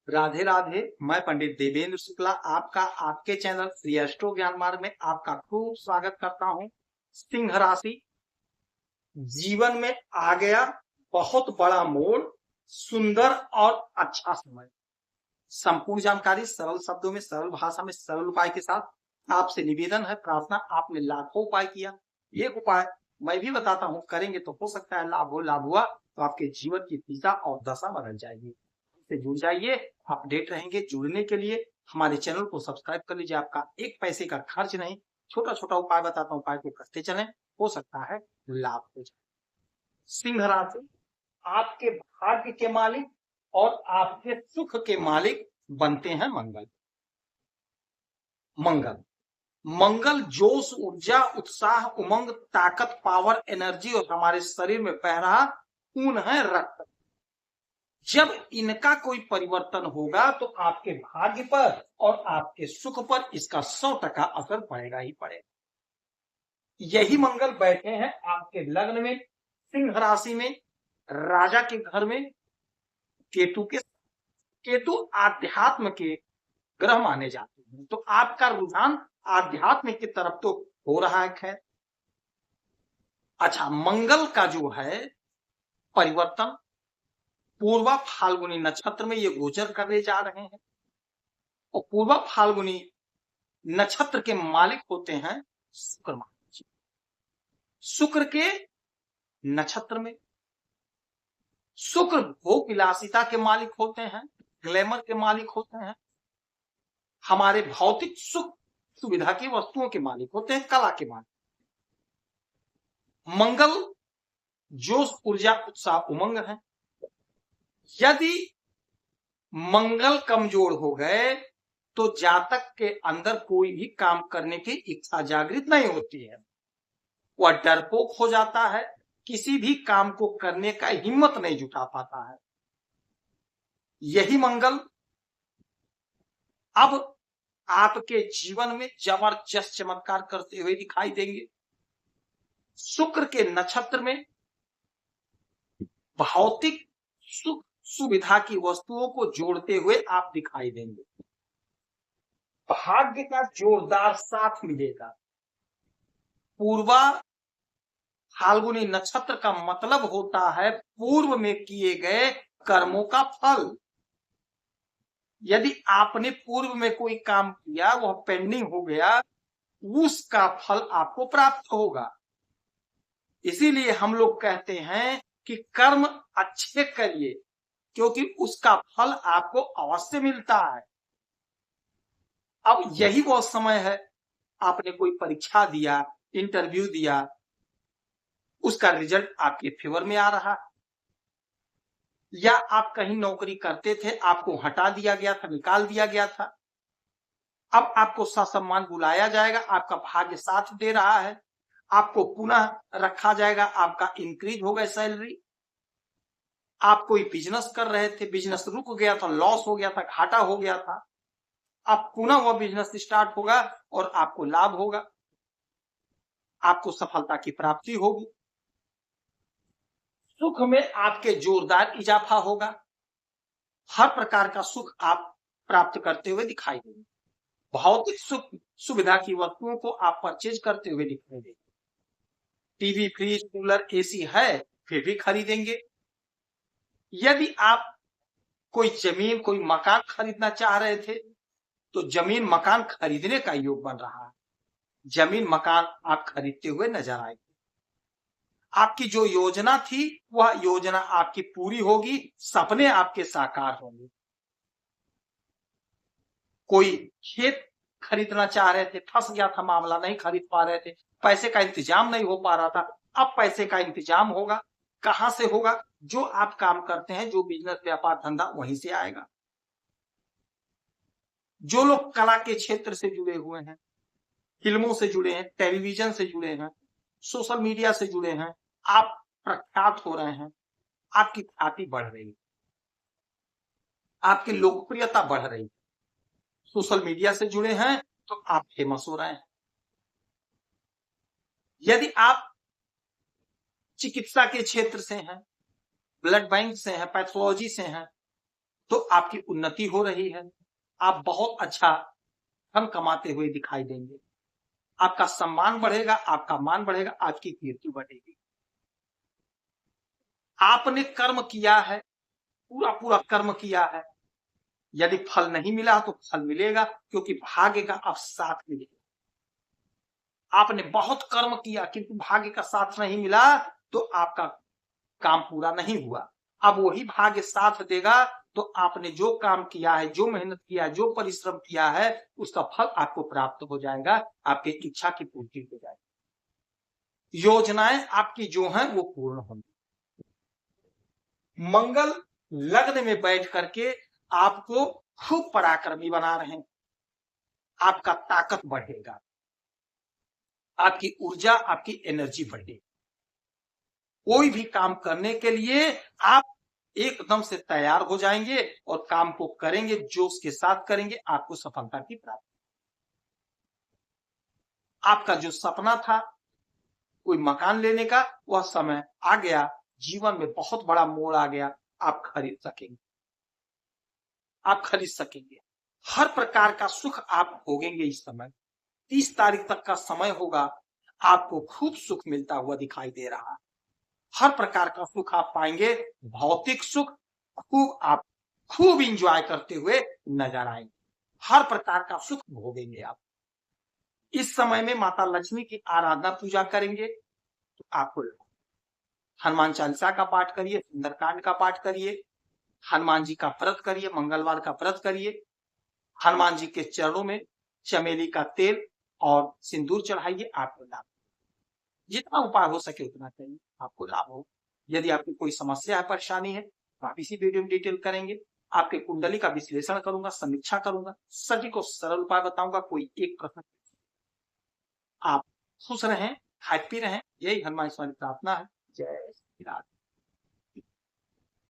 राधे राधे। मैं पंडित देवेंद्र शुक्ला आपका आपके चैनल श्री एस्ट्रो ज्ञान मार्ग में आपका खूब स्वागत करता हूं। सिंह राशि जीवन में आ गया बहुत बड़ा मोड़, सुंदर और अच्छा समय। संपूर्ण जानकारी सरल शब्दों में, सरल भाषा में, सरल उपाय के साथ आपसे निवेदन है, प्रार्थना। आपने लाखों उपाय किया, एक उपाय मैं भी बताता हूं, करेंगे तो हो सकता है लाभ हो। लाभ हुआ तो आपके जीवन की दिशा और दशा बदल जाएगी। से जुड़ जाइए, अपडेट रहेंगे। जुड़ने के लिए हमारे चैनल को सब्सक्राइब कर लीजिए, आपका एक पैसे का खर्च नहीं। छोटा छोटा उपाय बताता हूं, उपाय को करते चलें, हो सकता है लाभ हो जाए। सिंह राशि आपके भाग्य के मालिक और आपके सुख के मालिक बनते हैं मंगल। मंगल मंगल जोश, ऊर्जा, उत्साह, उमंग, ताकत, पावर, एनर्जी और हमारे शरीर में बह रहा खून है, रक्त। जब इनका कोई परिवर्तन होगा तो आपके भाग्य पर और आपके सुख पर इसका 100% असर पड़ेगा ही पड़ेगा। यही मंगल बैठे हैं आपके लग्न में, सिंह राशि में, राजा के घर में, केतु के। केतु आध्यात्म के ग्रह माने जाते हैं, तो आपका रुझान आध्यात्म की तरफ तो हो रहा है। खैर अच्छा, मंगल का जो है परिवर्तन पूर्वा फाल्गुनी नक्षत्र में ये गोचर करने जा रहे हैं, और पूर्वा फाल्गुनी नक्षत्र के मालिक होते हैं शुक्र महाराज जी। शुक्र के नक्षत्र में शुक्र भोग विलासिता के मालिक होते हैं, ग्लैमर के मालिक होते हैं, हमारे भौतिक सुख सुविधा की वस्तुओं के मालिक होते हैं, कला के मालिक। मंगल जोश, ऊर्जा, उत्साह, उमंग है। यदि मंगल कमजोर हो गए तो जातक के अंदर कोई भी काम करने की इच्छा जागृत नहीं होती है, वह डरपोक हो जाता है, किसी भी काम को करने का हिम्मत नहीं जुटा पाता है। यही मंगल अब आपके जीवन में जबरदस्त चमत्कार करते हुए दिखाई देंगे। शुक्र के नक्षत्र में भौतिक सुख सुविधा की वस्तुओं को जोड़ते हुए आप दिखाई देंगे। भाग्य का जोरदार साथ मिलेगा। पूर्वा फाल्गुनी नक्षत्र का मतलब होता है पूर्व में किए गए कर्मों का फल। यदि आपने पूर्व में कोई काम किया, वह पेंडिंग हो गया, उसका फल आपको प्राप्त होगा। इसीलिए हम लोग कहते हैं कि कर्म अच्छे करिए, क्योंकि उसका फल आपको अवश्य मिलता है। अब यही वो समय है, आपने कोई परीक्षा दिया, इंटरव्यू दिया, उसका रिजल्ट आपके फेवर में आ रहा है, या आप कहीं नौकरी करते थे, आपको हटा दिया गया था, निकाल दिया गया था, अब आपको ससम्मान बुलाया जाएगा, आपका भाग्य साथ दे रहा है, आपको पुनः रखा जाएगा, आपका इंक्रीज होगा सैलरी। आप कोई बिजनेस कर रहे थे, बिजनेस रुक गया था, लॉस हो गया था, घाटा हो गया था, अब पुनः वह बिजनेस स्टार्ट होगा और आपको लाभ होगा, आपको सफलता की प्राप्ति होगी। सुख में आपके जोरदार इजाफा होगा, हर प्रकार का सुख आप प्राप्त करते हुए दिखाई देंगे। भौतिक सुख सुविधा की वस्तुओं को आप परचेज करते हुए दिखाई देंगे। टीवी, फ्रिज, कूलर, एसी है, फिर भी खरीदेंगे। यदि आप कोई जमीन, कोई मकान खरीदना चाह रहे थे, तो जमीन मकान खरीदने का योग बन रहा है, जमीन मकान आप खरीदते हुए नजर आएगी। आपकी जो योजना थी वह योजना आपकी पूरी होगी, सपने आपके साकार होंगे। कोई खेत खरीदना चाह रहे थे, फंस गया था मामला, नहीं खरीद पा रहे थे, पैसे का इंतजाम नहीं हो पा रहा था, अब पैसे का इंतजाम होगा। कहां से होगा? जो आप काम करते हैं, जो बिजनेस, व्यापार, धंधा, वहीं से आएगा। जो लोग कला के क्षेत्र से जुड़े हुए हैं, फिल्मों से जुड़े हैं, टेलीविजन से जुड़े हैं, सोशल मीडिया से जुड़े हैं, आप प्रख्यात हो रहे हैं, आपकी ख्याति बढ़ रही है, आपकी लोकप्रियता बढ़ रही है। सोशल मीडिया से जुड़े हैं तो आप फेमस हो रहे हैं। यदि आप चिकित्सा के क्षेत्र से हैं, ब्लड बैंक से हैं, पैथोलॉजी से हैं, तो आपकी उन्नति हो रही है, आप बहुत अच्छा धन कमाते हुए दिखाई देंगे, आपका सम्मान बढ़ेगा, आपका मान बढ़ेगा, आपकी कीर्ति बढ़ेगी। आपने कर्म किया है, पूरा पूरा कर्म किया है, यदि फल नहीं मिला तो फल मिलेगा, क्योंकि भाग्य का अब साथ मिलेगा। आपने बहुत कर्म किया किंतु भाग्य का साथ नहीं मिला तो आपका काम पूरा नहीं हुआ। अब वही भाग्य साथ देगा तो आपने जो काम किया है, जो मेहनत किया है, जो परिश्रम किया है, उसका फल आपको प्राप्त हो जाएगा, आपकी इच्छा की पूर्ति हो जाएगी, योजनाएं आपकी जो हैं वो पूर्ण होंगी। मंगल लग्न में बैठ करके आपको खूब पराक्रमी बना रहे हैं, आपका ताकत बढ़ेगा, आपकी ऊर्जा, आपकी एनर्जी बढ़ेगी। कोई भी काम करने के लिए आप एकदम से तैयार हो जाएंगे और काम को करेंगे, जोश के साथ करेंगे, आपको सफलता की प्राप्ति। आपका जो सपना था कोई मकान लेने का, वह समय आ गया, जीवन में बहुत बड़ा मोड़ आ गया, आप खरीद सकेंगे, आप खरीद सकेंगे। हर प्रकार का सुख आप भोगेंगे। इस समय 30 तारीख तक का समय होगा, आपको खूब सुख मिलता हुआ दिखाई दे रहा है। हर प्रकार का सुख आप पाएंगे, भौतिक सुख आप खूब इंजॉय करते हुए नजर आएंगे, हर प्रकार का सुख भोगेंगे आप। इस समय में माता लक्ष्मी की आराधना पूजा करेंगे तो आपको हनुमान चालीसा का पाठ करिए, सुंदरकांड का पाठ करिए, हनुमान जी का व्रत करिए, मंगलवार का व्रत करिए, हनुमान जी के चरणों में चमेली का तेल और सिंदूर चढ़ाइए, आपको लाभ, जितना उपाय हो सके उतना करिए, आपको लाभ हो। यदि आपकी कोई समस्या है, परेशानी है, तो आप इसी वीडियो में डिटेल करेंगे। आपके कुंडली का विश्लेषण करूंगा, समीक्षा करूंगा, सभी को सरल उपाय बताऊंगा। कोई एक प्रश्न, आप खुश रहें, हैप्पी रहें, यही हनुमान स्वामी प्रार्थना है। जय श्री राम।